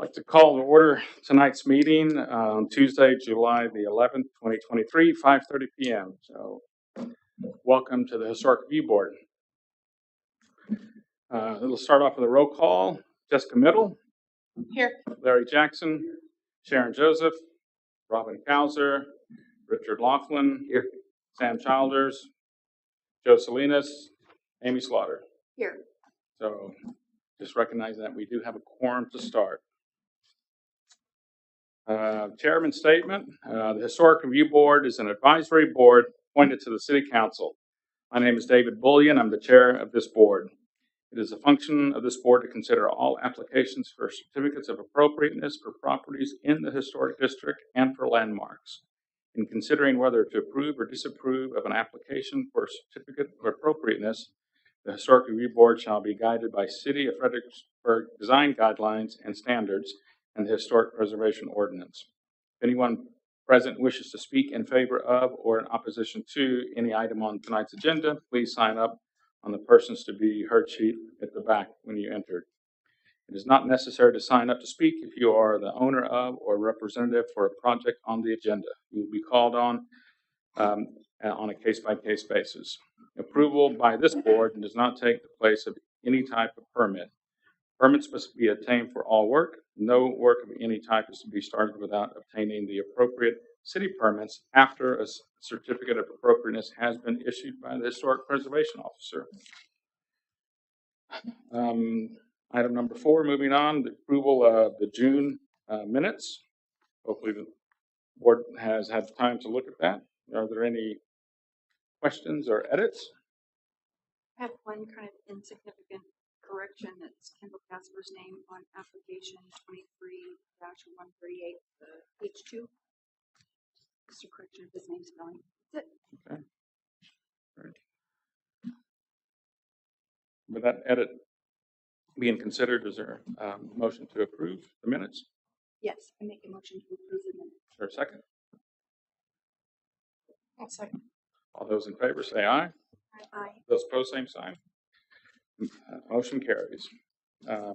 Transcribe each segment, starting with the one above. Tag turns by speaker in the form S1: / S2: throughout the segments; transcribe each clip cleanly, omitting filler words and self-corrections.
S1: I'd like to call to order tonight's meeting on Tuesday, July the 11th, 2023, 5:30 p.m. So welcome to the Historic Review Board. We'll start off with a roll call. Jessica Middle.
S2: Here.
S1: Larry Jackson. Sharon Joseph. Robin Kauser. Richard Laughlin. Here. Sam Childers. Joe Salinas. Amy Slaughter.
S2: Here.
S1: So just recognize that we do have a quorum to start. Chairman's statement. The Historic Review Board is an advisory board appointed to the City Council. My name is David Bullion. I'm the chair of this board. It is a function of this board to consider all applications for certificates of appropriateness for properties in the historic district and for landmarks. In considering whether to approve or disapprove of an application for a certificate of appropriateness, the Historic Review Board shall be guided by City of Fredericksburg design guidelines and standards and the Historic Preservation Ordinance. If anyone present wishes to speak in favor of or in opposition to any item on tonight's agenda, please sign up on the persons to be heard sheet at the back when you entered. It is not necessary to sign up to speak if you are the owner of or representative for a project on the agenda. You will be called on a case-by-case basis. Approval by this board does not take the place of any type of permit. Permits must be obtained for all work. No work of any type is to be started without obtaining the appropriate city permits after a certificate of appropriateness has been issued by the Historic Preservation Officer. Item number 4, moving on, the approval of the June minutes. Hopefully the board has had time to look at that. Are there any questions or edits?
S2: I have one kind of insignificant correction. That's Kendall Casper's name on application 23-138, page 2. Just a correction of his name spelling. That's it.
S1: Okay. Right. With that edit being considered, is there a motion to approve the minutes?
S2: Yes, I make a motion to approve the minutes.
S1: Is there a second?
S2: I'll second.
S1: All those in favor say aye.
S2: Aye.
S1: Those opposed, same sign. Motion carries.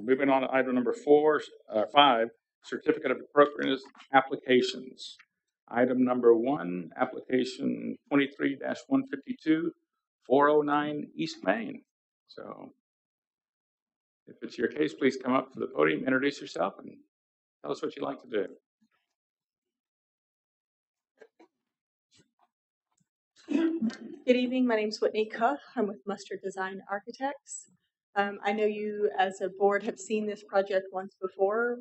S1: Moving on to item number 5, certificate of appropriateness applications. Item number 1, application 23-152, 409 East Main. So, if If it's your case, please come up to the podium, introduce yourself, and tell us what you'd like to do.
S3: Good evening. My name is Whitney Kuh. I'm with Mustard Design Architects. I know you as a board have seen this project once before.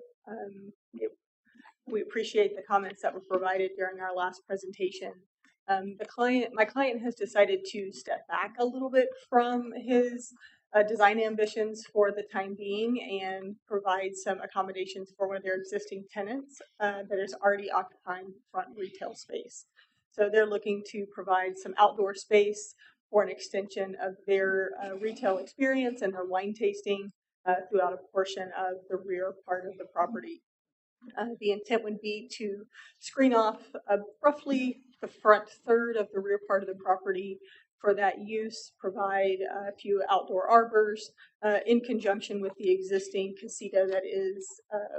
S3: We appreciate the comments that were provided during our last presentation. My client has decided to step back a little bit from his design ambitions for the time being and provide some accommodations for one of their existing tenants that is already occupying front retail space. So they're looking to provide some outdoor space for an extension of their retail experience and their wine tasting throughout a portion of the rear part of the property. The intent would be to screen off roughly the front third of the rear part of the property for that use, provide a few outdoor arbors in conjunction with the existing casita that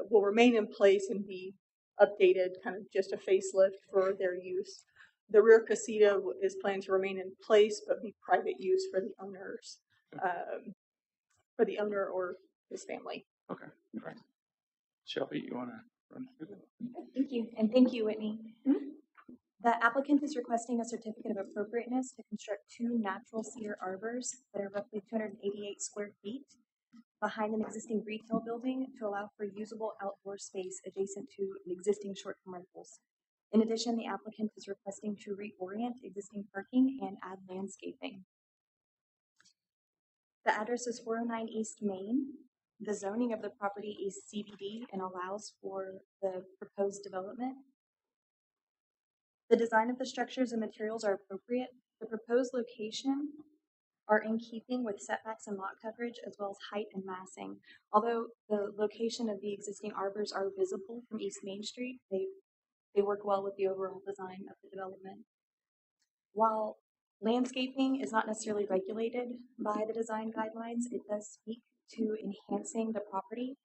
S3: will remain in place and be updated, kind of just a facelift for their use. The rear casita is planned to remain in place but be private use for the owners, for the owner or his family.
S1: Okay, great. Shelby, you want to run through that?
S4: Thank you, and thank you, Whitney. The applicant is requesting a certificate of appropriateness to construct 2 natural cedar arbors that are roughly 288 square feet behind an existing retail building to allow for usable outdoor space adjacent to an existing short-term rentals. In addition, the applicant is requesting to reorient existing parking and add landscaping. The address is 409 East Main. The zoning of the property is CBD and allows for the proposed development. The design of the structures and materials are appropriate. The proposed location are in keeping with setbacks and lot coverage, as well as height and massing. Although the location of the existing arbors are visible from East Main Street, they work well with the overall design of the development. While landscaping is not necessarily regulated by the design guidelines, it does speak to enhancing the property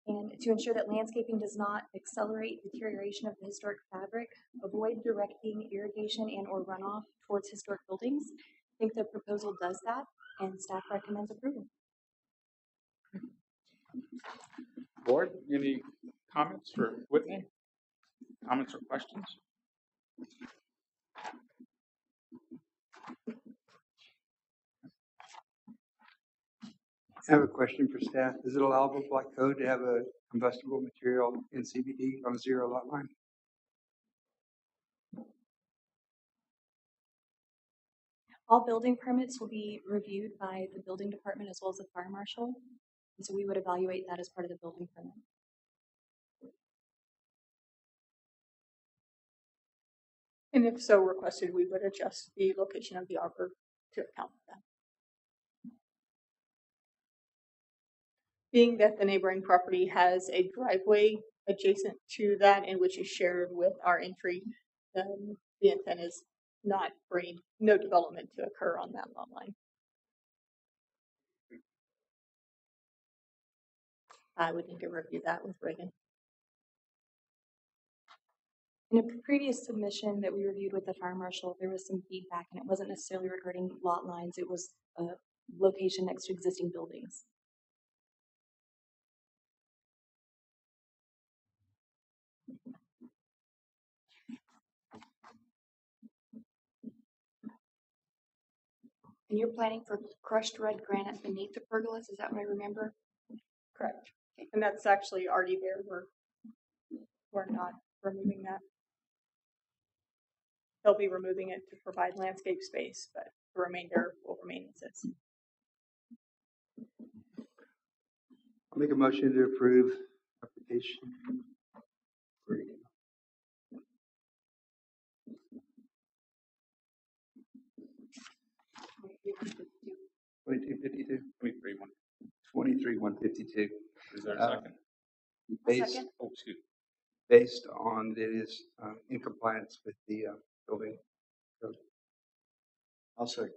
S4: and to ensure that landscaping does not accelerate deterioration of the historic fabric, avoid directing irrigation and or runoff towards historic buildings. I think the proposal does that, and staff recommends approval.
S1: Board, any comments for Whitney? Comments or questions?
S5: I have a question for staff. Is it allowable by code to have a combustible material in CBD on a 0 lot line?
S4: All building permits will be reviewed by the building department as well as the fire marshal, and so we would evaluate that as part of the building permit.
S3: And if so requested, we would adjust the location of the arbor to account for that. Being that the neighboring property has a driveway adjacent to that and which is shared with our entry, the intent is not for no development to occur on that lot line. I would need to review that with Reagan.
S4: In a previous submission that we reviewed with the fire marshal, there was some feedback, and it wasn't necessarily regarding lot lines. It was a location next to existing buildings. And you're planning for crushed red granite beneath the pergolas, is that what I remember?
S3: Correct. And that's actually already there. We're not removing that. They'll be removing it to provide landscape space, but the remainder will remain as is.
S5: I'll make a motion to approve application. Great. $22.52. 23,152.
S1: Is there a second?
S5: Based,
S4: Second.
S1: Oh, excuse me.
S5: based on that it is in compliance with the building code.
S6: I'll second.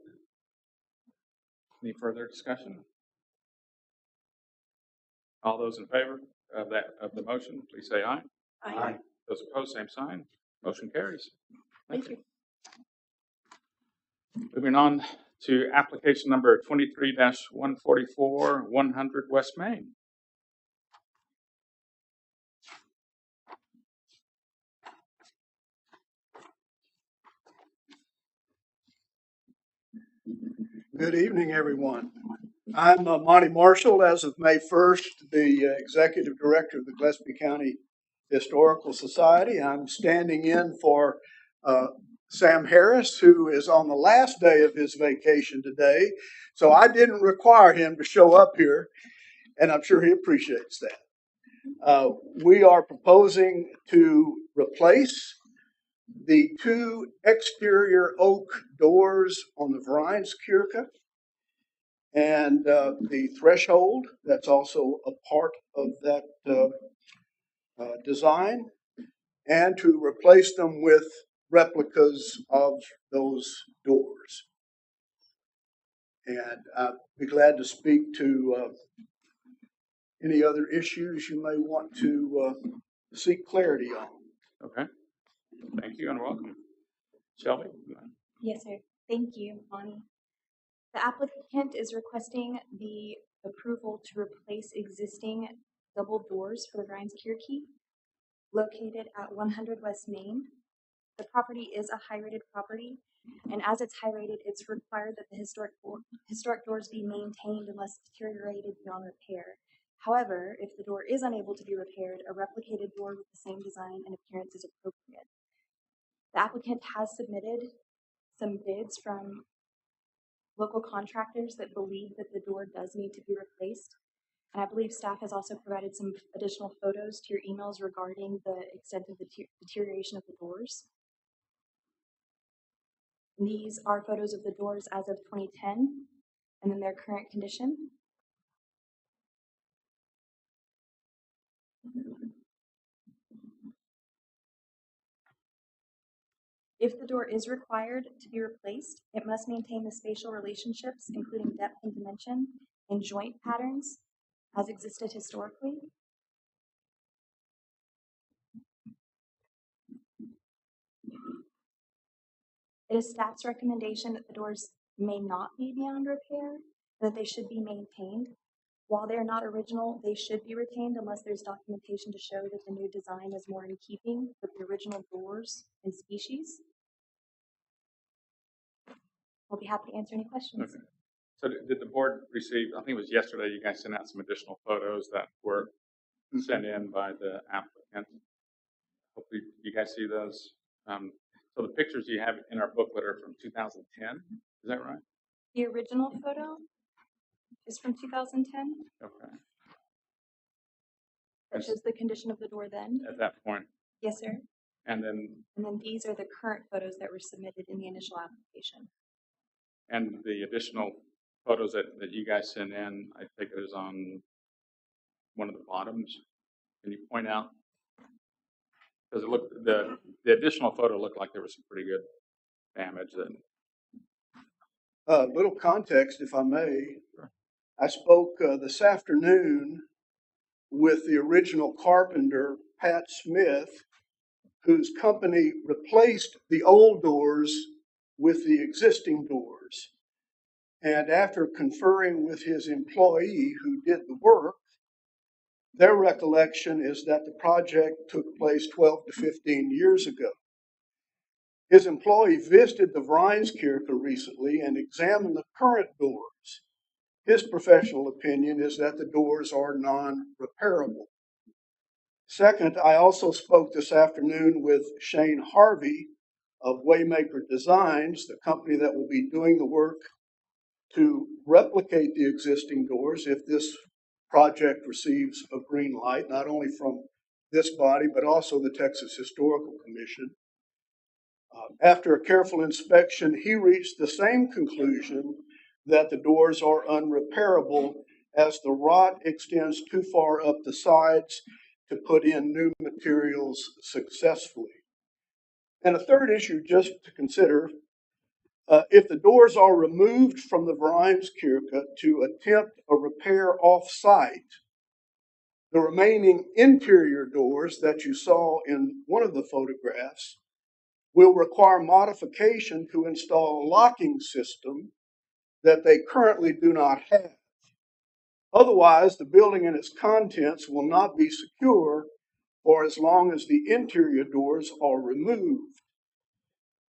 S1: Any further discussion? All those in favor of the motion, please say aye.
S3: Aye.
S1: Those opposed, same sign. Motion carries. Thank you. Moving on to application number 23-144, 100 West Main.
S7: Good evening, everyone. I'm Monty Marshall, as of May 1st, the Executive Director of the Gillespie County Historical Society. I'm standing in for Sam Harris, who is on the last day of his vacation today. So I didn't require him to show up here, and I'm sure he appreciates that. We are proposing to replace the two exterior oak doors on the Vereins-Kirche and the threshold that's also a part of that design, and to replace them with replicas of those doors. And I'd be glad to speak to any other issues you may want to seek clarity on.
S1: Okay. Thank you and welcome. Shelby?
S4: Yes, sir. Thank you, Bonnie. The applicant is requesting the approval to replace existing double doors for the Vereins-Kirche located at 100 West Main. The property is a high-rated property, and as it's high-rated, it's required that the historic doors be maintained unless deteriorated beyond repair. However, if the door is unable to be repaired, a replicated door with the same design and appearance is appropriate. The applicant has submitted some bids from local contractors that believe that the door does need to be replaced. And I believe staff has also provided some additional photos to your emails regarding the extent of the deterioration of the doors. These are photos of the doors as of 2010 and then their current condition. If the door is required to be replaced, it must maintain the spatial relationships, including depth and dimension, and joint patterns as existed historically. It is staff's recommendation that the doors may not be beyond repair, that they should be maintained. While they are not original, they should be retained unless there's documentation to show that the new design is more in keeping with the original doors and species. I'll be happy to answer any questions.
S1: Okay. So did the board receive, I think it was yesterday, you guys sent out some additional photos that were sent in by the applicant. Hopefully you guys see those. So the pictures you have in our booklet are from 2010, is that right?
S4: The original photo is from 2010.
S1: Okay.
S4: That shows the condition of the door then.
S1: At that point.
S4: Yes, sir.
S1: And then
S4: These are the current photos that were submitted in the initial application.
S1: and the additional photos that you guys sent in, I think it is on one of the bottoms. Can you point out? Because it looked, the additional photo looked like there was some pretty good damage. That
S7: Little context, if I may. I spoke this afternoon with the original carpenter, Pat Smith, whose company replaced the old doors with the existing doors. And after conferring with his employee who did the work, their recollection is that the project took place 12 to 15 years ago. His employee visited the Vereins-Kirche recently and examined the current doors. His professional opinion is that the doors are non-repairable. Second, I also spoke this afternoon with Shane Harvey of Waymaker Designs, the company that will be doing the work to replicate the existing doors if this project receives a green light, not only from this body, but also the Texas Historical Commission. After a careful inspection, he reached the same conclusion that the doors are unrepairable as the rot extends too far up the sides to put in new materials successfully. And a third issue just to consider, if the doors are removed from the Vereins-Kirche to attempt a repair off-site, the remaining interior doors that you saw in one of the photographs will require modification to install a locking system that they currently do not have. Otherwise, the building and its contents will not be secure for as long as the interior doors are removed.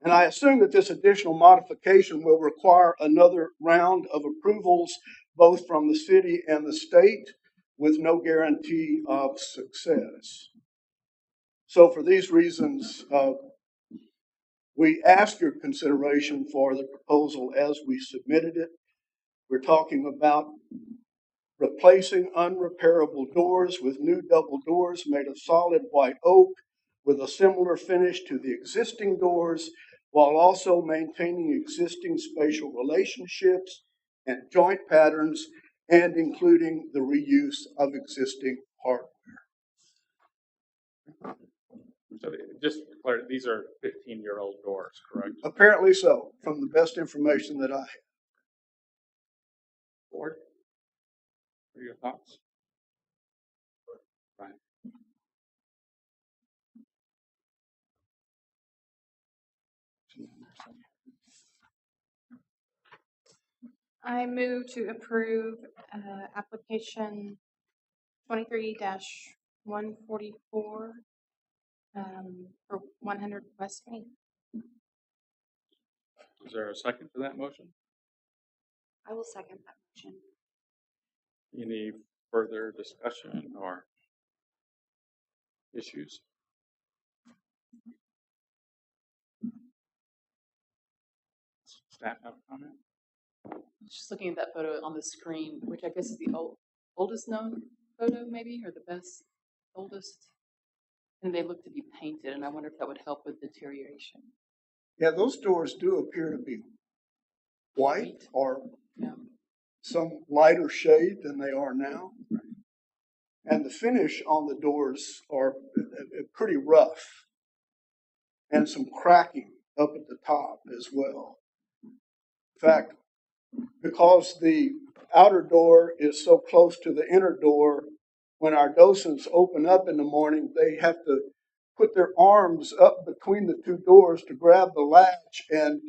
S7: And I assume that this additional modification will require another round of approvals, both from the city and the state, with no guarantee of success. So for these reasons, we ask your consideration for the proposal as we submitted it. We're talking about replacing unrepairable doors with new double doors made of solid white oak with a similar finish to the existing doors, while also maintaining existing spatial relationships and joint patterns, and including the reuse of existing hardware.
S1: So just to clarify, these are 15-year-old doors, correct?
S7: Apparently so, from the best information that I have.
S1: Board, what are your thoughts? Right.
S8: I move to approve application 23-144 for 100 West Main.
S1: Is there a second to that motion?
S2: I will second that motion.
S1: Any further discussion or issues? Staff have a comment?
S9: Just looking at that photo on the screen, which I guess is the oldest known photo, maybe, or the best, oldest. And they look to be painted, and I wonder if that would help with deterioration.
S7: Yeah, those doors do appear to be white or some lighter shade than they are now. And the finish on the doors are pretty rough and some cracking up at the top as well. In fact, because the outer door is so close to the inner door, when our docents open up in the morning, they have to put their arms up between the two doors to grab the latch. And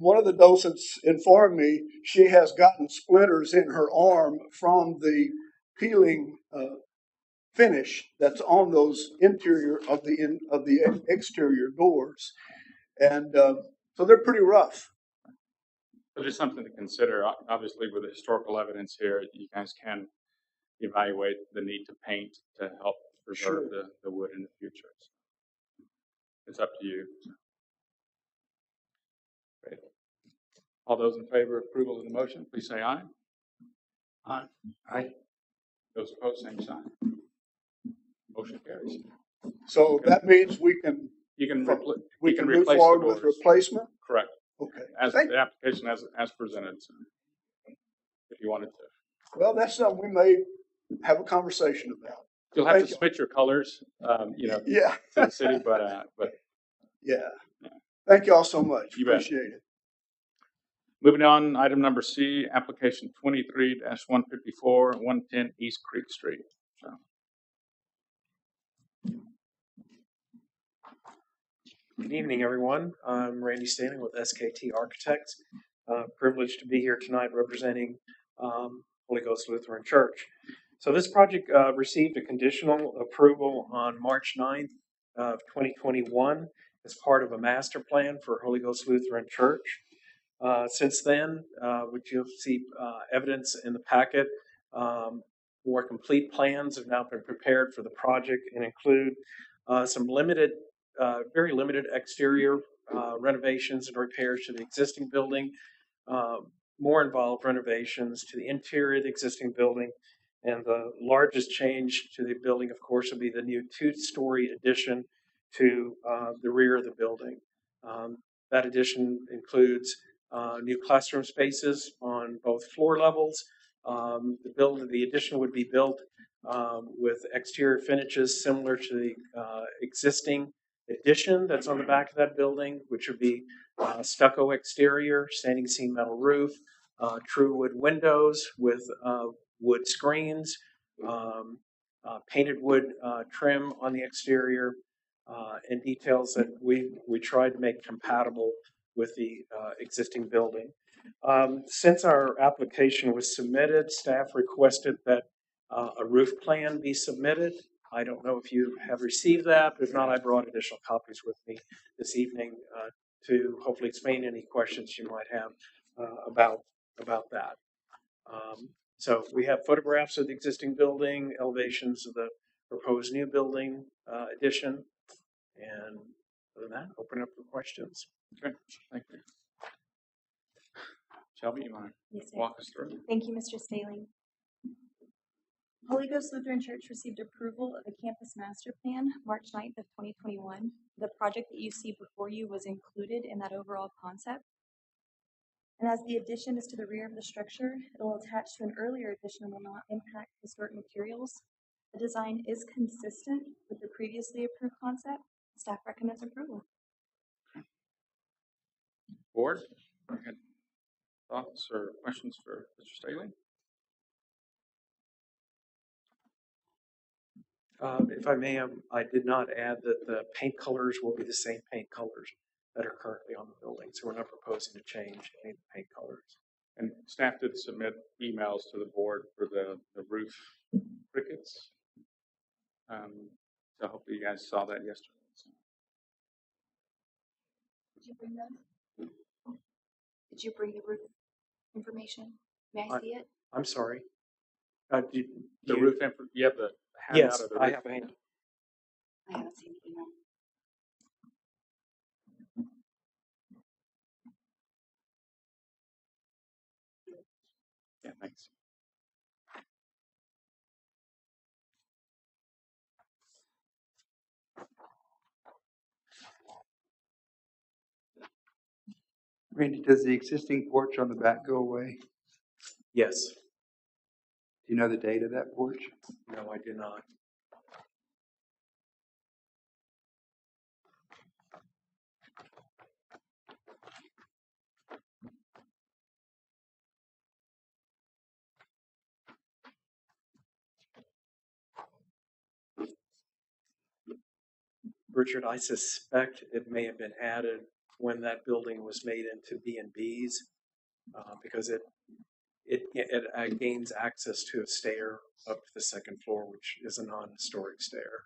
S7: one of the docents informed me she has gotten splinters in her arm from the peeling finish that's on those interior of the exterior doors. And so they're pretty rough.
S1: So just something to consider. Obviously, with the historical evidence here, you guys can evaluate the need to paint to help preserve the wood in the future. So it's up to you. Great. All those in favor of approval of the motion, please say aye.
S6: Aye.
S1: Aye. Those opposed, same sign. Motion carries.
S7: So that means we can move forward with replacement?
S1: Correct.
S7: Okay.
S1: As the application as presented, so if you wanted to.
S7: Well, that's something we may have a conversation about.
S1: You'll have to submit your colors,
S7: yeah,
S1: to the city, but
S7: yeah. Thank you all so much.
S1: You bet.
S7: Appreciate it.
S1: Moving on, item number C, application 23-154, 110 East Creek Street. So.
S10: Good evening, everyone. I'm Randy Standing with SKT Architects. Privileged to be here tonight representing Holy Ghost Lutheran Church. So this project received a conditional approval on March 9th of 2021 as part of a master plan for Holy Ghost Lutheran Church. Since then, which you'll see evidence in the packet, more complete plans have now been prepared for the project and include some very limited exterior renovations and repairs to the existing building, more involved renovations to the interior of the existing building, and the largest change to the building, of course, will be the new two-story addition to the rear of the building. That addition includes new classroom spaces on both floor levels. The addition would be built with exterior finishes similar to the existing addition that's on the back of that building, which would be stucco exterior, standing seam metal roof, true wood windows with wood screens, painted wood trim on the exterior, and details that we tried to make compatible with the existing building. Since our application was submitted, staff requested that a roof plan be submitted. I don't know if you have received that. If not, I brought additional copies with me this evening to hopefully explain any questions you might have about that. So we have photographs of the existing building, elevations of the proposed new building addition, and other than that, open up for questions.
S1: Okay, thank you. Shelby, you want to
S4: Yes, sir.
S1: walk us through?
S4: Thank you, Mr. Staling. Holy Ghost Lutheran Church received approval of the campus master plan March 9th of 2021. The project that you see before you was included in that overall concept. And as the addition is to the rear of the structure, it will attach to an earlier addition and will not impact historic materials. The design is consistent with the previously approved concept. Staff recommends approval.
S1: Board, any thoughts or questions for Mr. Staley?
S10: If I may, I did not add that the paint colors will be the same paint colors that are currently on the building, so we're not proposing to change any of the paint colors.
S1: And staff did submit emails to the board for the roof crickets. So hopefully you guys saw that yesterday.
S2: Did you bring those? Did you bring the roof information? May I see it?
S10: I'm sorry.
S1: The roof, you have the handout
S10: Yes,
S1: of the
S10: I
S1: roof?
S10: have a hand.
S2: I haven't seen the email.
S1: Yeah, thanks.
S5: Randy, does the existing porch on the back go away?
S10: Yes.
S5: Do you know the date of that porch?
S10: No, I do not. Richard, I suspect it may have been added when that building was made into B&Bs because it gains access to a stair up to the second floor, which is a non-historic stair.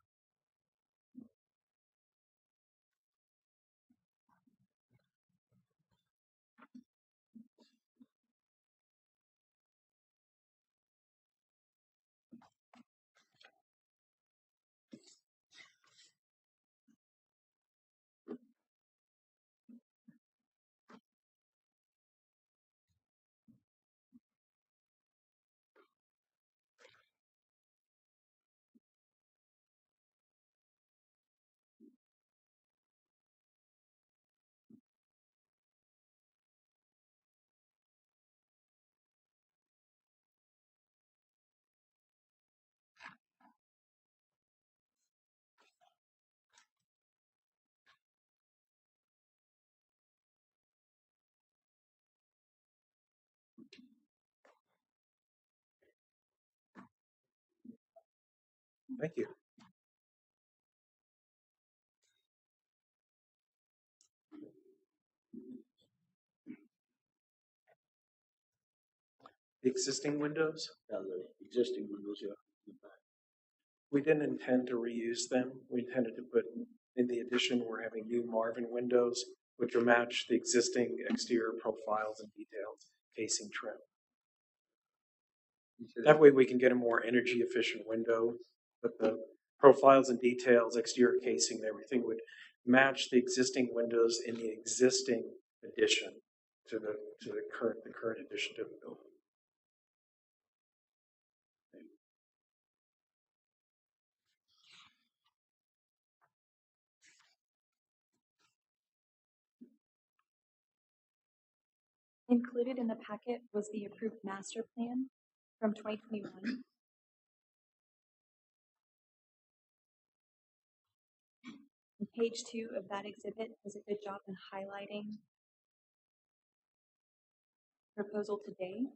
S10: Thank you. The existing windows?
S6: The existing windows, yeah. in the back.
S10: We didn't intend to reuse them. We intended to put in the addition, we're having new Marvin windows, which will match the existing exterior profiles and details, casing trim. That way we can get a more energy efficient window, but the profiles and details, exterior casing, and everything would match the existing windows in the existing addition to the current addition to the building.
S4: Included in the packet was the approved master plan from 2021. And page 2 of that exhibit does a good job in highlighting proposal today.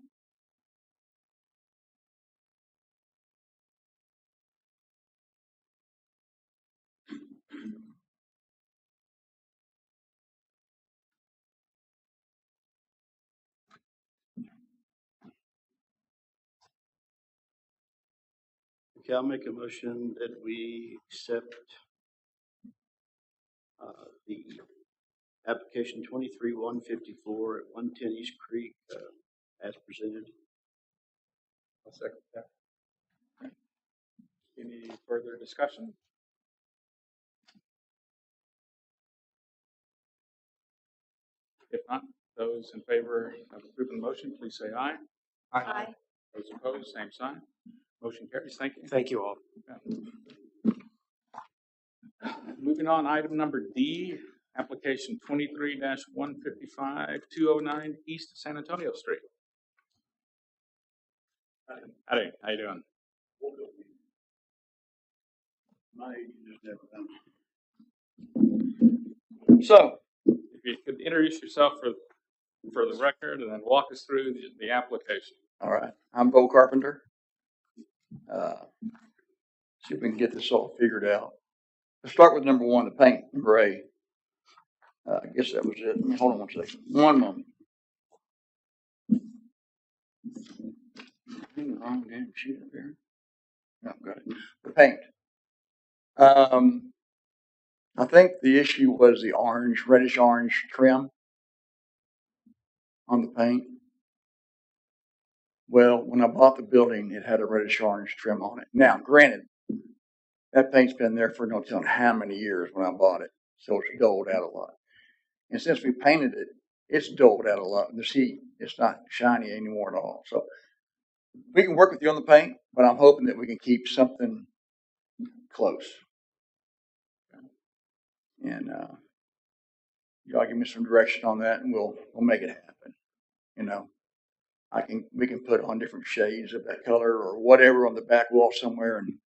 S6: Okay, I'll make a motion that we accept the application 23-154 at 110 East Creek as presented.
S1: I'll second that. Any further discussion? If not, those in favor of approving the motion, please say aye.
S3: Aye.
S1: Those opposed, same sign. Motion carries. Thank you.
S10: Thank you all.
S1: Moving on, item number D, application 23-155, 209 East San Antonio Street. Howdy, how you doing?
S6: My age is never done. So,
S1: If you could introduce yourself for the record and then walk us through the application.
S11: All right, I'm Bo Carpenter. See if we can get this all figured out. Let's start with number one, the paint in gray. I guess that was it. Hold on one second. One moment. Wrong damn sheet up here. No, got it. The paint. I think the issue was the orange, reddish orange trim on the paint. Well, when I bought the building, it had a reddish orange trim on it. Now, granted, that paint's been there for no telling how many years when I bought it, so it's dulled out a lot. And since we painted it, it's dulled out a lot. The heat, it's not shiny anymore at all. So we can work with you on the paint, but I'm hoping that we can keep something close. And y'all give me some direction on that, and we'll make it happen. You know, we can put on different shades of that color or whatever on the back wall somewhere, and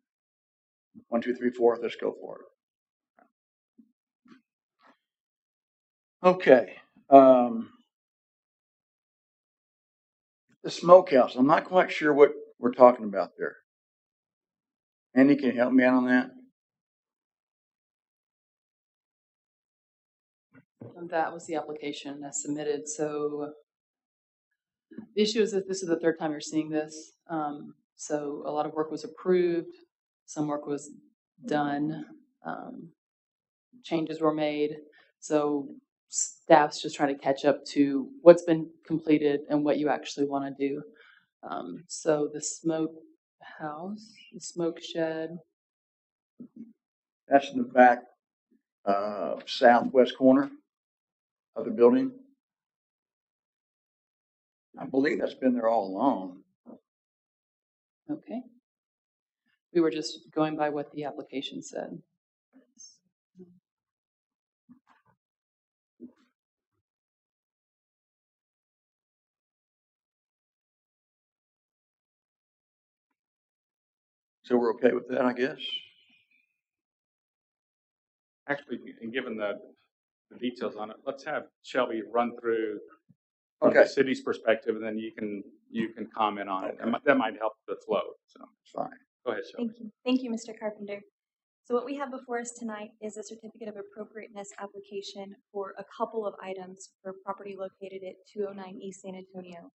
S11: 1, 2, 3, 4, let's go for it. Okay. The smokehouse. I'm not quite sure what we're talking about there. Andy, can you help me out on that?
S9: That was the application as submitted. So the issue is that this is the third time you're seeing this. So a lot of work was approved, some work was done, changes were made. So staff's just trying to catch up to what's been completed and what you actually want to do. So the smoke house, the smoke shed.
S11: That's in the back southwest corner of the building. I believe that's been there all along.
S9: Okay. We were just going by what the application said.
S11: So we're okay with that, I guess.
S1: Actually, and given the details on it, let's have Shelby run through from
S11: Okay.
S1: the city's perspective, and then you can comment on it. That might help the flow. So
S11: It's fine.
S1: go ahead, Shelby.
S4: Thank you. Thank you, Mr. Carpenter. So what we have before us tonight is a certificate of appropriateness application for a couple of items for property located at 209 East San Antonio.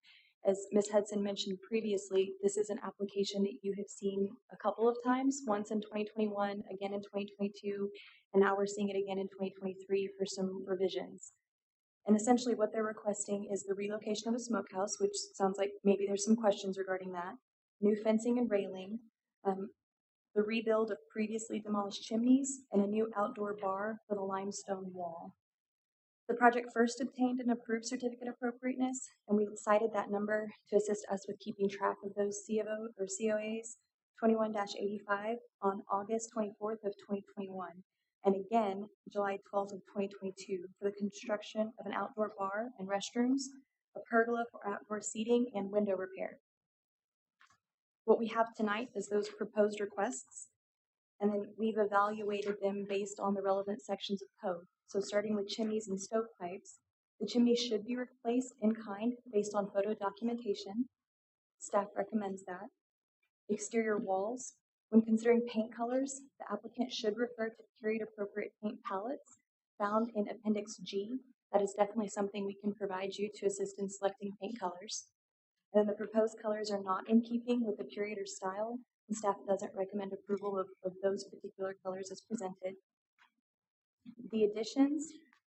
S4: As Ms. Hudson mentioned previously, this is an application that you have seen a couple of times, once in 2021, again in 2022, and now we're seeing it again in 2023 for some revisions. And essentially what they're requesting is the relocation of a smokehouse, which sounds like maybe there's some questions regarding that, new fencing and railing, the rebuild of previously demolished chimneys, and a new outdoor bar for the limestone wall. The project first obtained an approved certificate of appropriateness, and we cited that number to assist us with keeping track of those COAs 21-85 on August 24th of 2021, and again July 12th of 2022 for the construction of an outdoor bar and restrooms, a pergola for outdoor seating, and window repair. What we have tonight is those proposed requests, and then we've evaluated them based on the relevant sections of code. So starting with chimneys and stovepipes, the chimney should be replaced in kind based on photo documentation. Staff recommends that. Exterior walls, when considering paint colors, the applicant should refer to period appropriate paint palettes found in Appendix G. That is definitely something we can provide you to assist in selecting paint colors. And then the proposed colors are not in keeping with the period or style, and staff doesn't recommend approval of those particular colors as presented. The additions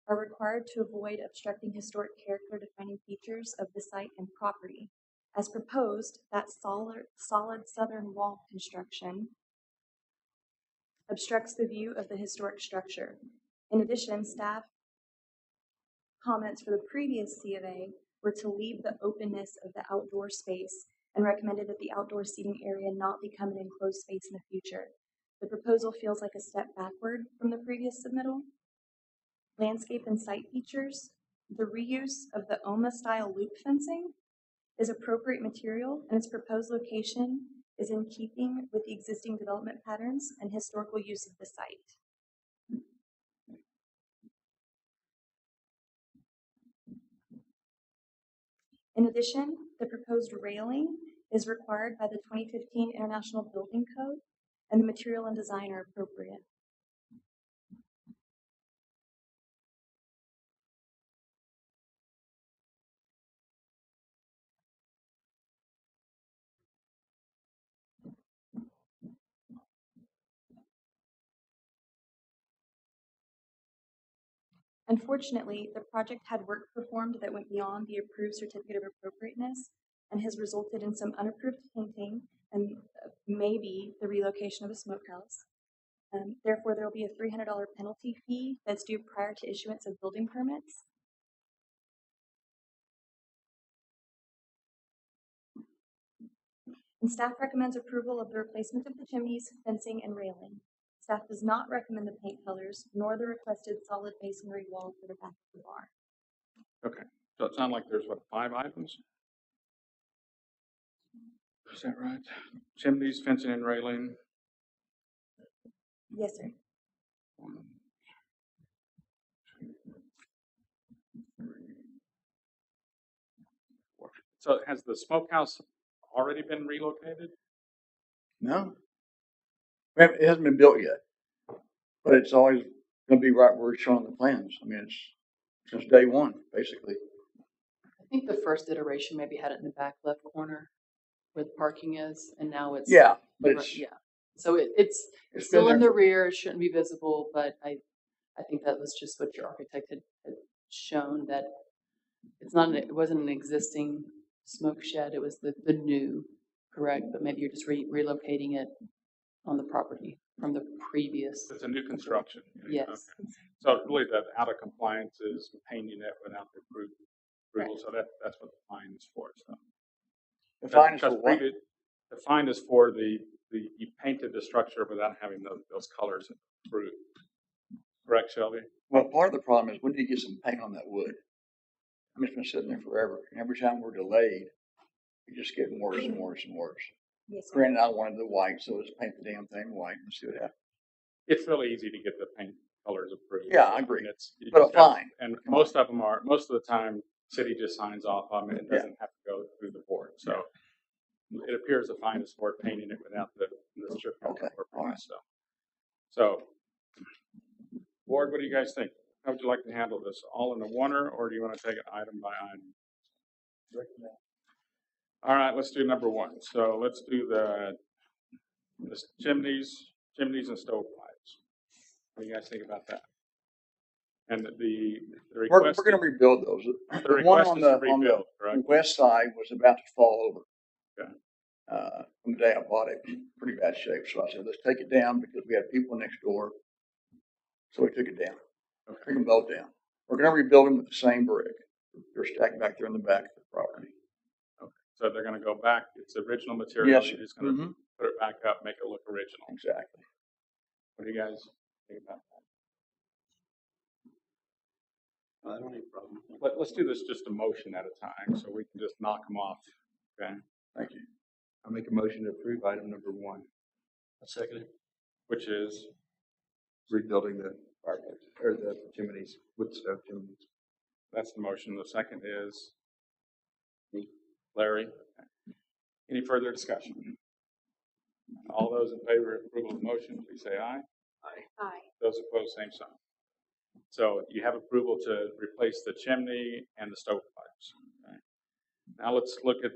S4: are required to avoid obstructing historic character defining features of the site and property. As proposed, that solid southern wall construction obstructs the view of the historic structure. In addition, staff comments for the previous C of A were to leave the openness of the outdoor space and recommended that the outdoor seating area not become an enclosed space in the future. The proposal feels like a step backward from the previous submittal. Landscape and site features. The reuse of the OMA-style loop fencing is appropriate material, and its proposed location is in keeping with the existing development patterns and historical use of the site. In addition, the proposed railing is required by the 2015 International Building Code, and the material and design are appropriate. Unfortunately, the project had work performed that went beyond the approved certificate of appropriateness and has resulted in some unapproved painting and maybe the relocation of a smokehouse. Therefore, there will be a $300 penalty fee that's due prior to issuance of building permits. And staff recommends approval of the replacement of the chimneys, fencing, and railing. Staff does not recommend the paint colors nor the requested solid masonry wall for the back of the bar.
S1: Okay, so it sounds like there's, what, 5 items? Is that right? Chimneys, fencing and railing.
S4: Yes, sir.
S1: 1, 2, 3, 4. So has the smokehouse already been relocated?
S11: No. It hasn't been built yet, but it's always going to be right where it's shown on the plans. I mean, it's since day one, basically.
S9: I think the first iteration maybe had it in the back left corner where the parking is, and now it's
S11: Yeah, but it's
S9: yeah. So it's still in the rear. It shouldn't be visible, but I think that was just what your architect had shown, that it's not it wasn't an existing smoke shed. It was the new, correct? But maybe you're just relocating it on the property from the previous.
S1: It's a new construction.
S9: Yes.
S1: Okay. So really the out of compliance is painting it without the approval.
S9: Right.
S1: So that's what the fine is for. So
S11: the fine is for what?
S1: The fine is for the you painted the structure without having those colors approved. Correct, Shelby?
S11: Well, part of the problem is when do you get some paint on that wood? I mean, it's been sitting there forever. And every time we're delayed, it's just getting worse and worse and worse.
S4: Yes, sir.
S11: Granted, I wanted the white, so let's paint the damn thing white and see what happens.
S1: It's really easy to get the paint colors approved.
S11: Yeah, I agree.
S1: But
S11: a fine.
S1: And most of the time, city just signs off on it and doesn't have to go through the board. So it appears the fine is for painting it without the strip.
S11: Okay, all right.
S1: So, board, what do you guys think? How would you like to handle this? All in a oneer, or do you want to take it item by item? All right, let's do number 1. So let's do the chimneys and stovepipes. What do you guys think about that? And the request.
S11: We're going to rebuild those.
S1: The
S11: one
S1: request
S11: on
S1: is
S11: the
S1: to rebuild, correct?
S11: west side was about to fall over.
S1: Okay.
S11: From the day I bought it, it was in pretty bad shape. So I said, let's take it down because we had people next door. So we took it down.
S1: Okay.
S11: Took them both down. We're going to rebuild them with the same brick. They're stacked back there in the back of the property.
S1: Okay. So they're going to go back. It's original material.
S11: Yes.
S1: You're just going to put it back up, make it look original.
S11: Exactly.
S1: What do you guys think about that?
S6: I don't have a problem.
S1: Let's do this just a motion at a time so we can just knock them off. Okay.
S11: Thank you.
S5: I'll make a motion to approve item number 1,
S6: I'll second it.
S1: Which is
S5: rebuilding the fireplace or the chimneys, wood stove chimneys.
S1: that's the motion. The second is
S6: Me.
S1: Larry. Okay. Any further discussion? All those in favor of approval of the motion, please say aye.
S2: Aye.
S1: Those opposed, same sign. So you have approval to replace the chimney and the stovepipes. Okay. Now let's look at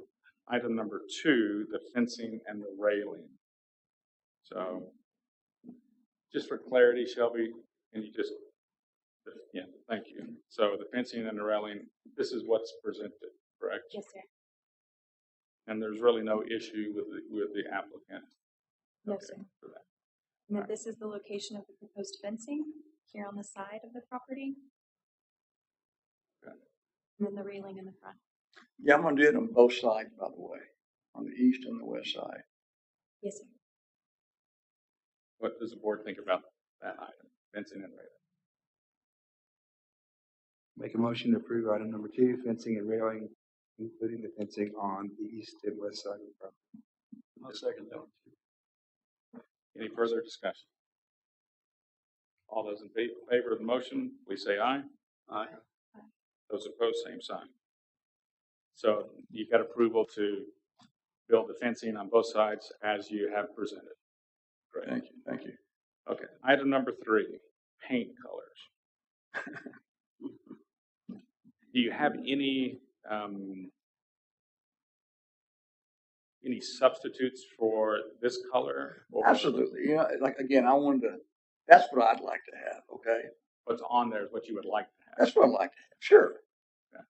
S1: item number 2, the fencing and the railing. So, just for clarity, Shelby, can you just, yeah, thank you. So the fencing and the railing, this is what's presented, correct?
S4: Yes, sir.
S1: And there's really no issue with the applicant?
S4: No,
S1: Okay,
S4: sir.
S1: for that.
S4: And then this is the location of the proposed fencing here on the side of the property.
S1: Okay.
S4: And then the railing in the front.
S11: Yeah, I'm gonna do it on both sides, by the way, on the east and the west side.
S4: Yes, sir.
S1: What does the board think about that item, fencing and railing?
S5: Make a motion to approve item number 2, fencing and railing, including the fencing on the east and west side of the property.
S6: I'll second that one.
S1: Any further discussion? All those in favor of the motion, please say aye.
S6: Aye.
S1: Those opposed, same sign. So you've got approval to build the fencing on both sides as you have presented. Great.
S11: Thank you, thank you.
S1: Okay, item number 3, paint colors. Do you have any substitutes for this color? Or
S11: Absolutely. You know, like, again, that's what I'd like to have, okay?
S1: what's on there is what you would like to have?
S11: That's what I'd like to have, sure.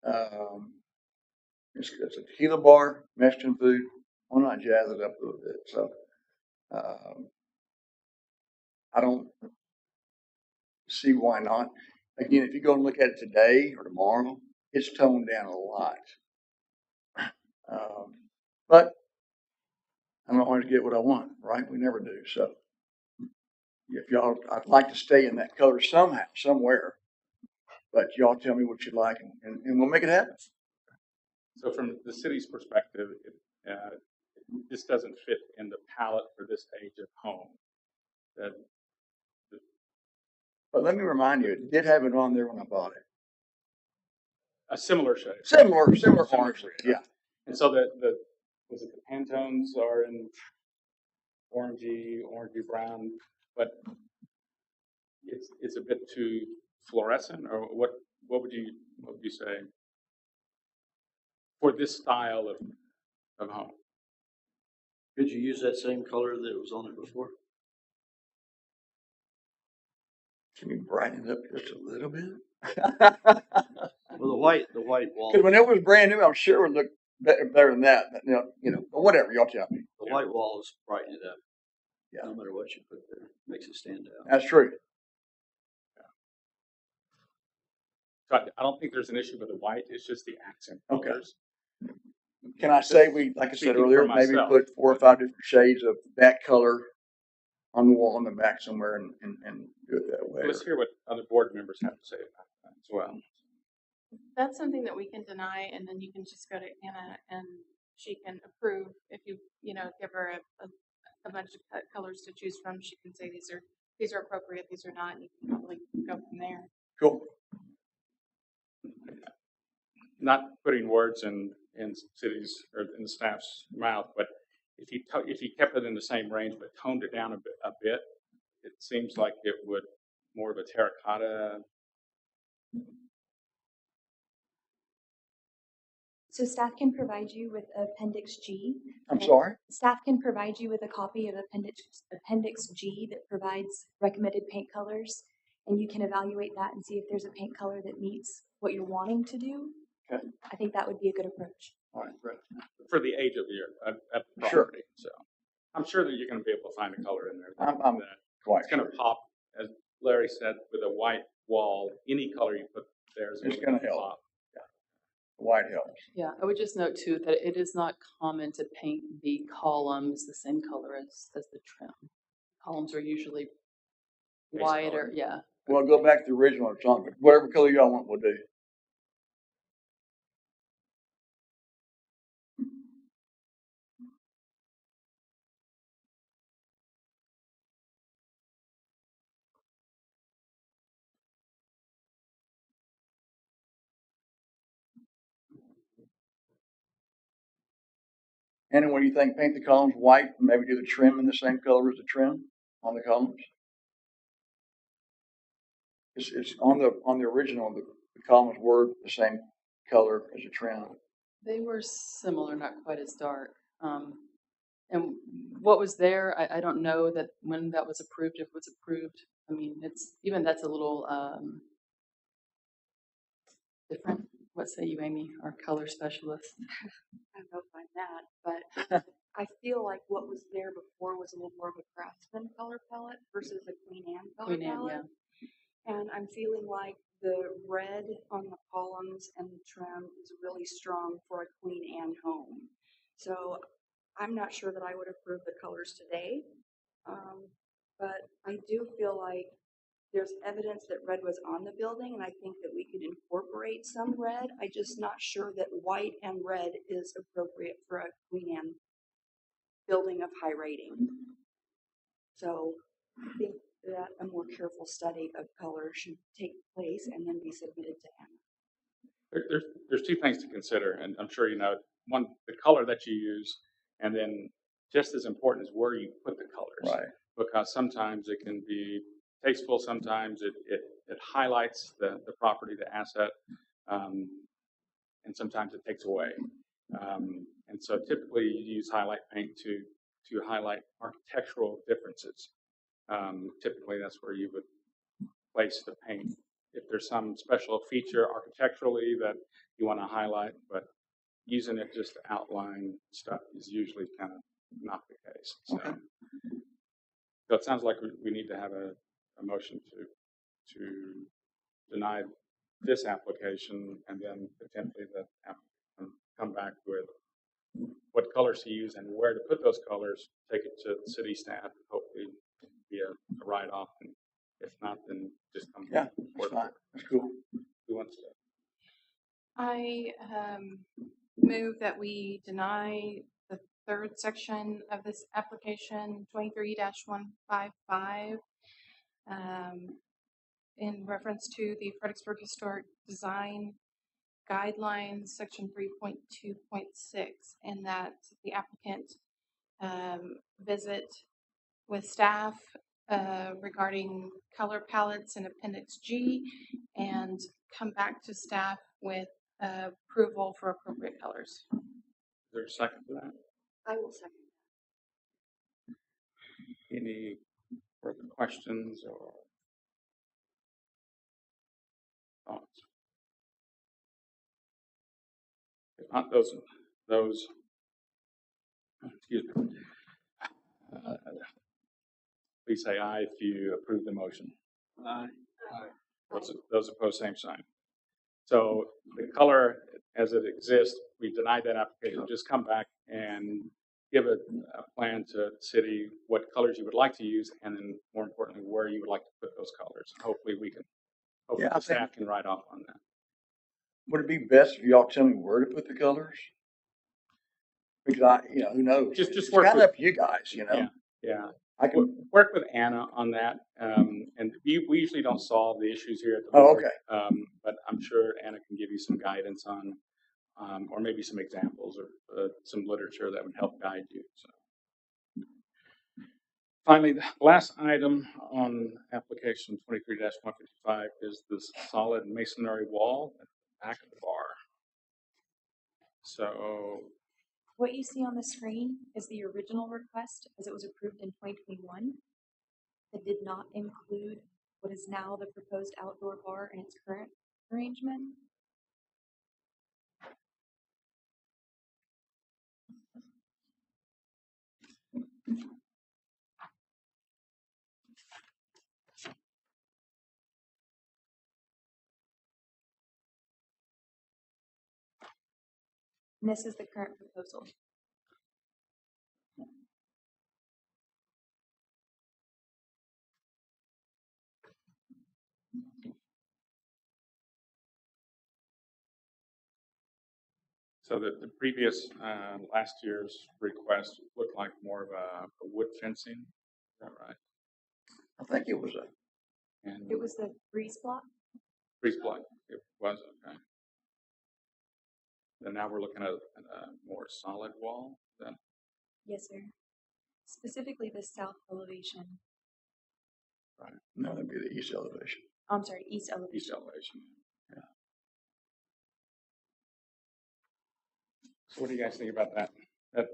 S1: Okay.
S11: It's a tequila bar, Mexican food. Why not jazz it up a little bit? So, I don't see why not. Again, if you go and look at it today or tomorrow, it's toned down a lot. But I don't always get what I want, right? We never do. So, if y'all, I'd like to stay in that color somehow, somewhere. But y'all tell me what you like, and we'll make it happen.
S1: So from the city's perspective, this doesn't fit in the palette for this age of home.
S11: But let me remind you, it did have it on there when I bought it.
S1: A similar shade.
S11: Similar orange, yeah.
S1: And so the Pantones are in orangey brown, but it's a bit too fluorescent, or what would you say for this style of home?
S6: Could you use that same color that was on it before?
S11: Can you brighten it up just a little bit?
S6: Well, the white wall.
S11: Because when it was brand new, I'm sure it would look better than that. But, whatever, y'all tell me.
S6: The white walls brighten it up.
S11: Yeah.
S6: No matter what you put there, makes it stand out.
S11: That's true.
S1: So I don't think there's an issue with the white. It's just the accent
S11: Okay.
S1: colors.
S11: Can I say like I said
S1: Speaking
S11: earlier,
S1: for
S11: maybe
S1: myself.
S11: put 4 or 5 different shades of that color on the wall in the back somewhere and do it that way.
S1: Let's hear what other board members have to say about that as well.
S8: That's something that we can deny, and then you can just go to Anna and she can approve. If you give her a bunch of colors to choose from, she can say these are appropriate, these are not, and you can probably go from there.
S11: Cool.
S1: Not putting words in cities or in the staff's mouth, but if you kept it in the same range but toned it down a bit, it seems like it would more of a terracotta.
S4: So staff can provide you with Appendix G.
S11: I'm sorry?
S4: Staff can provide you with a copy of Appendix G that provides recommended paint colors, and you can evaluate that and see if there's a paint color that meets what you're wanting to do.
S11: Okay.
S4: I think that would be a good approach.
S11: All right, great.
S1: For the age of the property.
S11: Sure.
S1: So I'm sure that you're going to be able to find a color in there
S11: I'm
S1: that
S11: quite
S1: it's going to pop, as Larry said, with a white wall. Any color you put there is
S11: It's
S1: going
S11: gonna
S1: to
S11: help.
S1: pop.
S11: White helps.
S9: Yeah, I would just note too that it is not common to paint the columns the same color as the trim. Columns are usually
S1: Base
S9: white
S1: color.
S9: or, yeah.
S11: Well, go back to the original song, but whatever color y'all want, we'll do. And what do you think? Paint the columns white and maybe do the trim in the same color as the trim on the columns? It's on the original, the columns were the same color as the trim.
S9: They were similar, not quite as dark. And what was there, I don't know that when that was approved, if it was approved. I mean, that's a little different. What say you, Amy, our color specialist?
S2: I don't know if I'm that, but I feel like what was there before was a little more of a Craftsman color palette versus a Queen Anne color
S9: Queen Anne,
S2: palette.
S9: yeah.
S2: And I'm feeling like the red on the columns and the trim is really strong for a Queen Anne home. So I'm not sure that I would approve the colors today. But I do feel like there's evidence that red was on the building, and I think that we could incorporate some red. I'm just not sure that white and red is appropriate for a Queen Anne building of high rating. So I think that a more careful study of color should take place and then be submitted to Anna.
S1: There's two things to consider, and I'm sure you know. One, the color that you use, and then just as important is where you put the colors.
S11: Right.
S1: Because sometimes it can be tasteful, sometimes it highlights the property, the asset, and sometimes it takes away. And so typically you use highlight paint to highlight architectural differences. Typically that's where you would place the paint. If there's some special feature architecturally that you want to highlight, but using it just to outline stuff is usually kind of not the case. So,
S11: Okay.
S1: so it sounds like we need to have a motion to deny this application, and then potentially the applicant come back with what colors to use and where to put those colors, take it to the city staff, hopefully be a write-off, and if not, then just come
S11: Yeah,
S1: back.
S11: that's fine. That's cool.
S1: Who wants to?
S8: I move that we deny the third section of this application, 23-155, in reference to the Fredericksburg Historic Design Guidelines, section 3.2.6, and that the applicant visit with staff regarding color palettes in Appendix G and come back to staff with approval for appropriate colors.
S1: Is there a second for that?
S2: I will second.
S1: Any further questions or thoughts? If not, those excuse me. Please say aye if you approve the motion.
S6: Aye.
S1: Those opposed, same sign. So the color as it exists, we denied that application. Just come back and give a plan to the city what colors you would like to use, and then more importantly, where you would like to put those colors. Hopefully
S11: Yeah, I
S1: the staff can write off on that.
S11: Would it be best if y'all tell me where to put the colors? Because who knows?
S1: Just
S11: it's
S1: work
S11: kind of
S1: with-
S11: up to you guys,
S1: Yeah.
S11: I can.
S1: Work with Anna on that, and we usually don't solve the issues here at the
S11: Oh,
S1: board.
S11: okay.
S1: But I'm sure Anna can give you some guidance on, or maybe some examples or some literature that would help guide you. So. Finally, the last item on application 23-155 is this solid masonry wall at the back of the bar. So,
S4: What you see on the screen is the original request as it was approved in 2021. It did not include what is now the proposed outdoor bar in its current arrangement. And this is the current proposal.
S1: so the previous, last year's request looked like more of a wood fencing. Is that right?
S11: I think it was
S1: And
S4: It was the breeze block.
S1: breeze block. It was, okay. And now we're looking at a more solid wall then.
S4: Yes, sir. Specifically the south elevation.
S11: no, that'd be the east elevation.
S4: I'm sorry, east elevation.
S1: East elevation. Yeah. So what do you guys think about that? That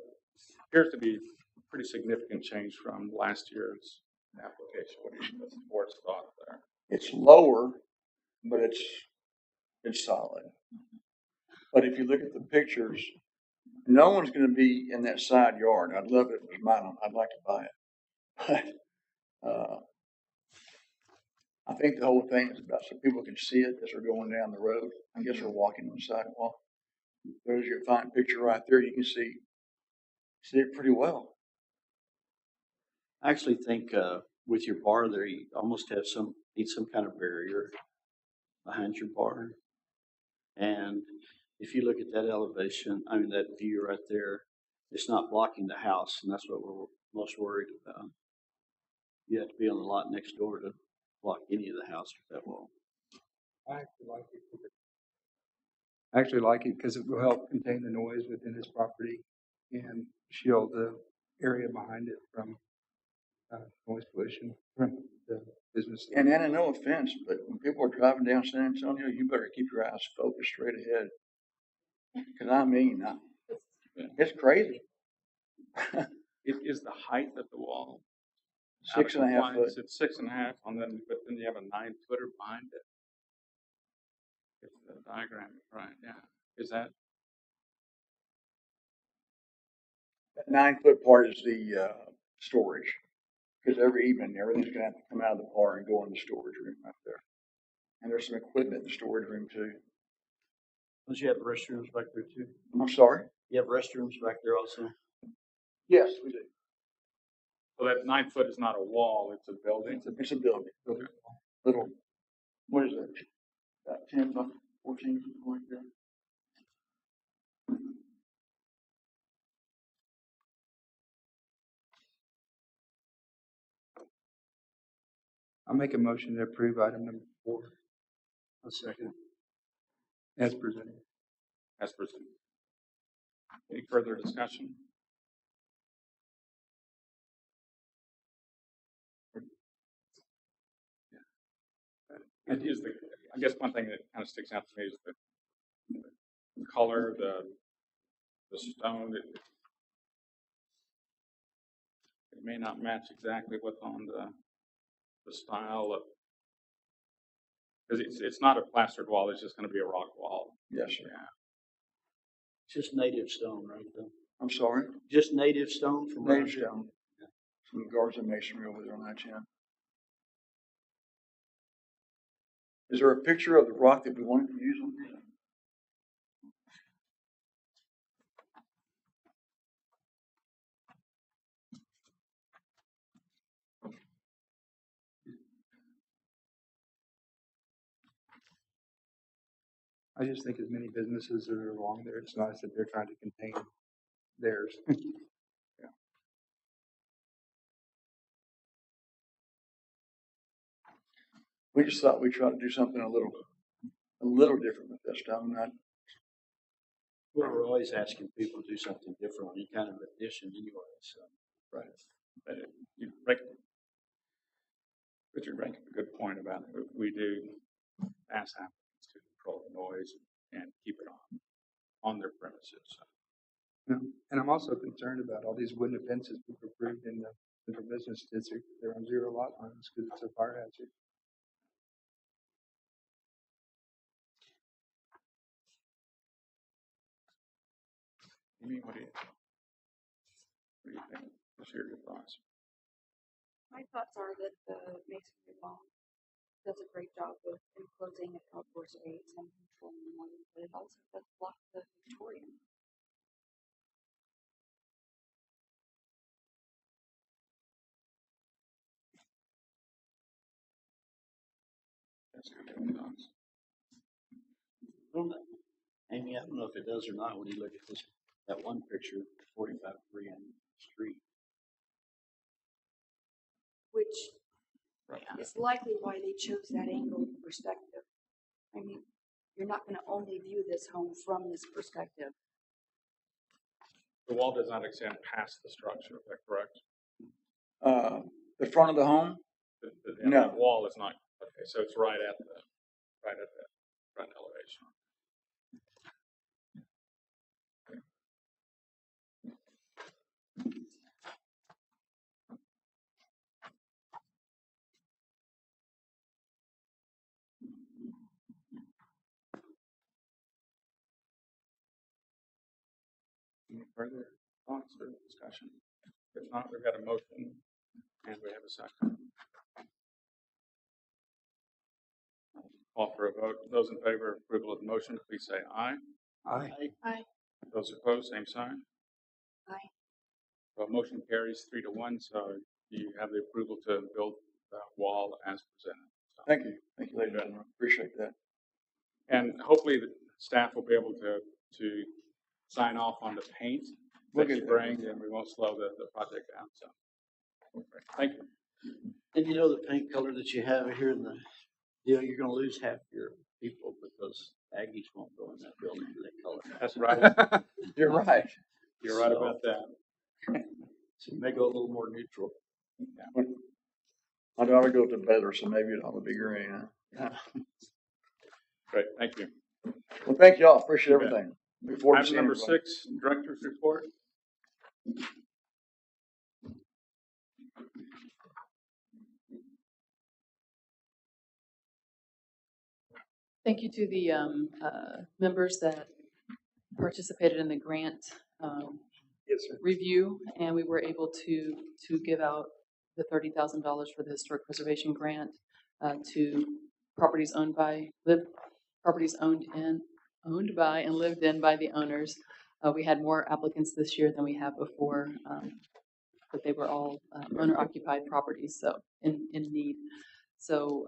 S1: appears to be pretty significant change from last year's application. What's the board's thought there?
S11: It's lower, but it's solid. But if you look at the pictures, no one's going to be in that side yard. I'd love it if it was mine. I'd like to buy it. But I think the whole thing is about so people can see it as they're going down the road. I guess they're walking on the sidewalk. There's your fine picture right there. You can see it pretty well.
S6: I actually think, with your bar there, you almost need some kind of barrier behind your bar. And if you look at that elevation, I mean, that view right there, it's not blocking the house, and that's what we're most worried about. You have to be on the lot next door to block any of the house with that wall.
S5: I actually like it because it will help contain the noise within his property and shield the area behind it from noise pollution from the business.
S11: And Anna, no offense, but when people are driving down San Antonio, you better keep your eyes focused straight ahead. Because I mean, it's crazy.
S1: It is the height of the wall.
S11: 6.5 foot.
S1: It's 6.5, but then you have a 9-footer behind it. If the diagram is right, yeah. Is that?
S11: That 9-foot part is the storage. Because every evening, everything's going to have to come out of the bar and go in the storage room right there. And there's some equipment in the storage room too.
S6: Don't you have restrooms back there too?
S11: I'm sorry?
S6: You have restrooms back there also?
S11: Yes, we do.
S1: So that 9 foot is not a wall, it's a building?
S11: It's a building. Little, what is it? About 10 by 14, something like that.
S5: I'll make a motion to approve item number 4.
S6: A second.
S5: As presented.
S1: As presented. Any further discussion? It is I guess one thing that kind of sticks out to me is the color, the stone. It may not match exactly what's on the style of, because it's not a plastered wall. It's just going to be a rock wall.
S11: Yes, sir.
S1: Yeah.
S6: It's just native stone, right? Though.
S11: I'm sorry?
S6: Just native stone from
S11: Native
S6: around here?
S11: stone. Some Garza masonry over there on that end. Is there a picture of the rock that we wanted to use on here?
S5: I just think as many businesses that are along there, it's nice that they're trying to contain theirs.
S1: Yeah.
S11: We just thought we'd try to do something a little different with this stone.
S6: Well, we're always asking people to do something different on any kind of addition anyway, so.
S1: Right. But Richard makes a good point about it. We do ask applicants to control the noise and keep it on their premises. So.
S5: Yeah. And I'm also concerned about all these wooden fences we've approved in the central business district. They're on 0 lot lines because it's a fire hazard.
S1: What do you think? Let's hear your thoughts.
S2: My thoughts are that the masonry wall does a great job with enclosing an outdoor space and controlling noise, but it also does block the Victorian.
S1: That's good thoughts.
S6: Amy, I don't know if it does or not when you look at that one picture, 45 Korean Street.
S2: Which is likely why they chose that angle perspective. I mean, you're not going to only view this home from this perspective.
S1: The wall does not extend past the structure, is that correct?
S11: The front of the home? No.
S1: The wall is not. Okay, so it's right at the front elevation. further thoughts or discussion? If not, we've got a motion and we have a second. Call for a vote. Those in favor of approval of the motion, please say aye.
S5: Aye.
S1: Those opposed, same sign.
S2: Aye.
S1: So motion carries 3-1, so you have the approval to build the wall as presented. So,
S11: Thank you. Thank you, ladies and gentlemen. Appreciate that.
S1: and hopefully the staff will be able to sign off on the paint
S11: We'll
S1: that
S11: get
S1: you
S11: it.
S1: bring, and we won't slow the project down. So, okay. Thank you.
S6: And you know, the paint color that you have here in the deal, you're gonna lose half your people because Aggies won't go in that building with that color.
S1: That's right.
S11: You're right.
S1: You're right about that.
S6: So make it a little more neutral.
S11: I'd rather go to better, so maybe it ought to be green. Huh?
S1: Great. Thank you.
S11: Well, thank y'all. Appreciate
S1: You bet.
S11: everything. Look forward to
S1: Item
S11: seeing
S1: number
S11: everybody.
S1: 6, director's report.
S9: Thank you to the members that participated in the grant
S10: Yes, sir.
S9: review, and we were able to give out the $30,000 for the historic preservation grant to properties owned by and lived in by the owners. We had more applicants this year than we have before, but they were all owner-occupied properties, so in need. So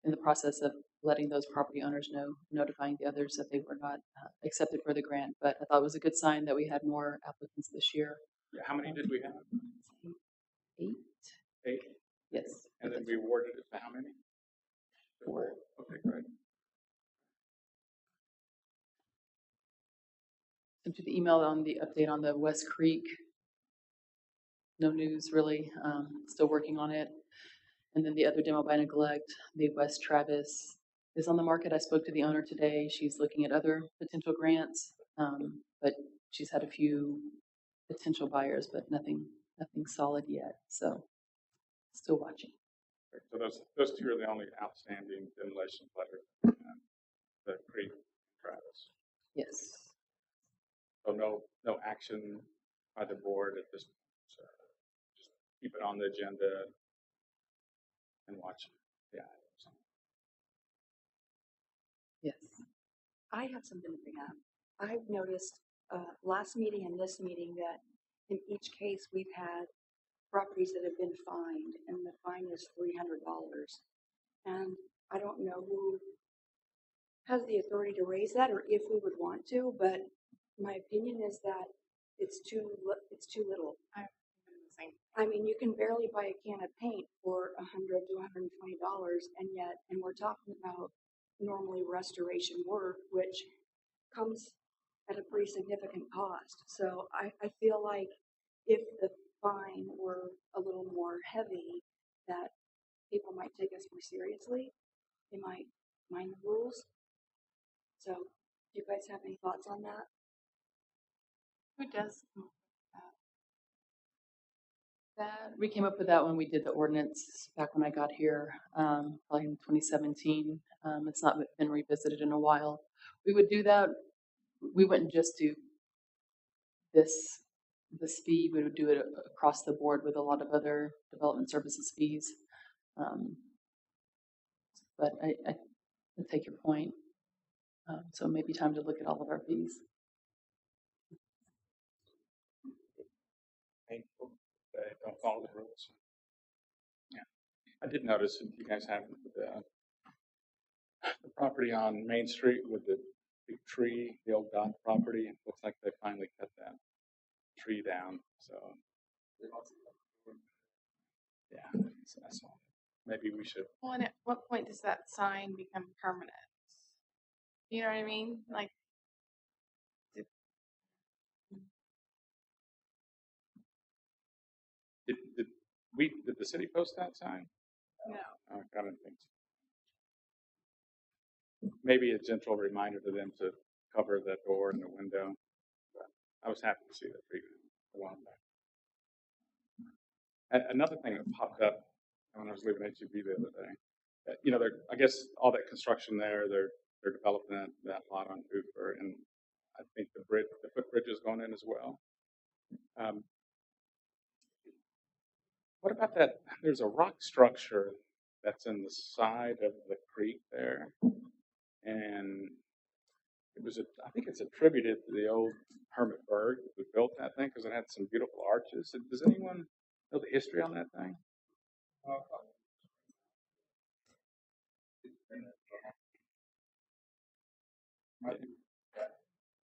S9: in the process of letting those property owners know, notifying the others that they were not accepted for the grant. But I thought it was a good sign that we had more applicants this year.
S1: Yeah, how many did we have?
S9: 8?
S1: 8.
S9: Yes.
S1: And then we awarded it to how many?
S9: 4.
S1: Okay, great.
S9: Sent you the email on the update on the West Creek. No news really, still working on it. And then the other demo by neglect, the West Travis is on the market. I spoke to the owner today. She's looking at other potential grants, but she's had a few potential buyers, but nothing solid yet. So still watching.
S1: So those 2 are the only outstanding demolition letters. The Creek, Travis.
S9: Yes.
S1: So no action by the board at this point. So just keep it on the agenda and watch the items.
S9: Yes.
S2: I have something to bring up. I've noticed last meeting and this meeting that in each case we've had properties that have been fined, and the fine is $300. And I don't know who has the authority to raise that, or if we would want to. But my opinion is that it's too little.
S8: I'm the same.
S2: I mean, you can barely buy a can of paint for $100 to $120, and we're talking about normally restoration work, which comes at a pretty significant cost. So I feel like if the fine were a little more heavy, that people might take us more seriously. They might mind the rules. So, do you guys have any thoughts on that?
S8: Who does
S9: That we came up with that when we did the ordinance back when I got here, probably in 2017. It's not been revisited in a while. We would do that. We wouldn't just do this fee. We would do it across the board with a lot of other development services fees. But I take your point. So it may be time to look at all of our fees.
S1: Painful. They don't follow the rules. Yeah. I did notice that you guys have the property on Main Street with the big tree, the old Dot property. It looks like they finally cut that tree down. So, yeah, so that's all. Maybe we should.
S8: Well, and at what point does that sign become permanent? You know what I mean? Like,
S1: Did the city post that sign?
S8: no.
S1: I don't think so. Maybe a gentle reminder to them to cover that door and the window. But I was happy to see that tree a while back. Another thing that popped up when I was leaving HEB the other day, you know, I guess all that construction there, they're developing that lot on Hoover, and I think the footbridge is going in as well. Um, what about that? There's a rock structure that's in the side of the creek there, and I think it's attributed to the old Hermit Berg who built that thing because it had some beautiful arches. Does anyone know the history on that thing?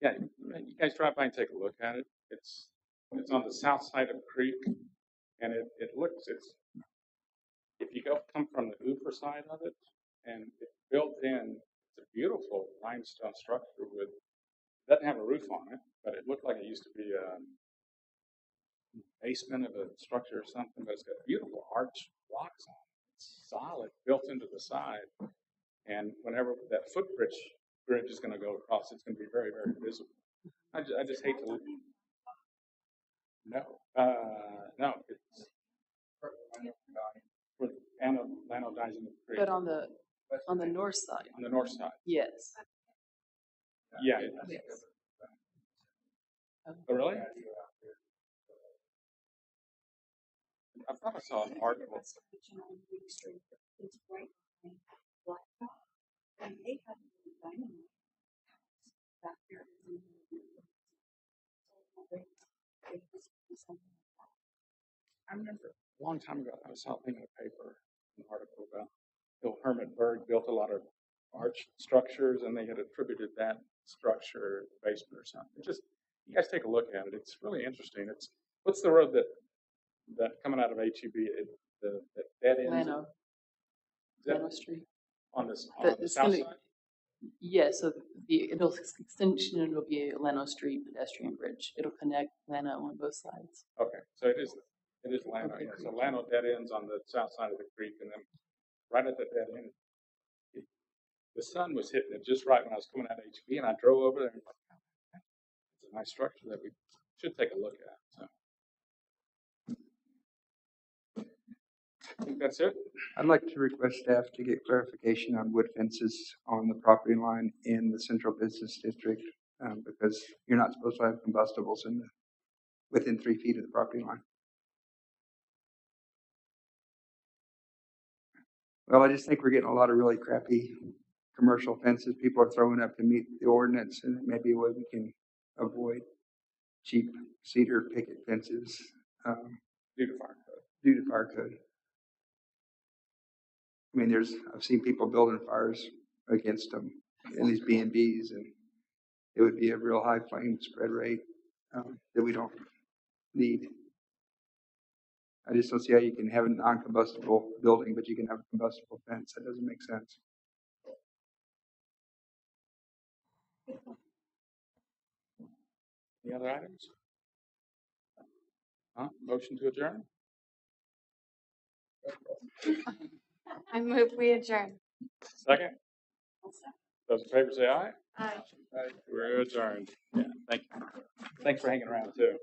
S1: Yeah, you guys drive by and take a look at it. It's on the south side of the creek, and it's if you come from the Hoover side of it, and it's built in. It's a beautiful limestone structure with doesn't have a roof on it, but it looked like it used to be a basement of a structure or something. But it's got beautiful arch blocks on it. It's solid, built into the side, and whenever that footbridge is going to go across, it's going to be very, very visible. I just hate to. No, no, it's where Lano dies in the creek.
S9: But on the north side,
S1: On the north side.
S9: yes.
S1: Yeah.
S9: Yes.
S1: Oh, really? I thought I saw an article.
S2: It's right behind Blacktop, and they have a dynamite back there.
S1: I remember a long time ago, I saw a thing in the paper, an article about Bill Hermit Berg built a lot of arch structures, and they had attributed that structure basement or something. Just you guys take a look at it. It's really interesting. What's the road that coming out of HEB, the dead ends?
S9: Lano Street.
S1: On the
S9: It's
S1: south
S9: gonna-
S1: side?
S9: Yeah, so the extension will be Lano Street pedestrian bridge. It'll connect Lano on both sides.
S1: Okay, so it is Lano. Yeah, so Lano dead ends on the south side of the creek, and then right at the dead end, the sun was hitting it just right when I was coming out of HB, and I drove over there and thought, it's a nice structure that we should take a look at. So I think that's it.
S5: I'd like to request staff to get clarification on wood fences on the property line in the central business district, because you're not supposed to have combustibles within 3 feet of the property line. Well, I just think we're getting a lot of really crappy commercial fences people are throwing up to meet the ordinance, and maybe a way we can avoid cheap cedar picket fences
S1: Due to fire code.
S5: due to fire code. I mean, I've seen people building fires against them in these B&Bs, and it would be a real high flame spread rate that we don't need. I just don't see how you can have a non-combustible building, but you can have a combustible fence. That doesn't make sense.
S1: Any other items? Motion to adjourn?
S8: I move we adjourn.
S1: Second? Those in favor say aye.
S8: Aye.
S1: We're adjourned. Yeah, thank you. Thanks for hanging around too.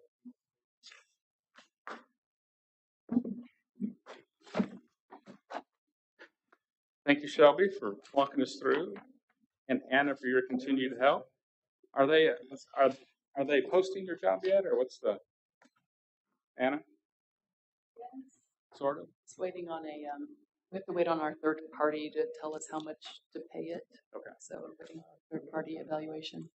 S1: Thank you, Shelby, for walking us through, and Anna for your continued help. Are they posting your job yet, or what's the Anna? Sort of.
S9: It's waiting on we have to wait on our third party to tell us how much to pay it.
S1: Okay.
S9: So we're waiting on a third party evaluation.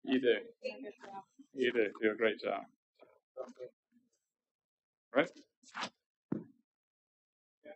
S1: You do. You do. Do a great job. Right? Yeah.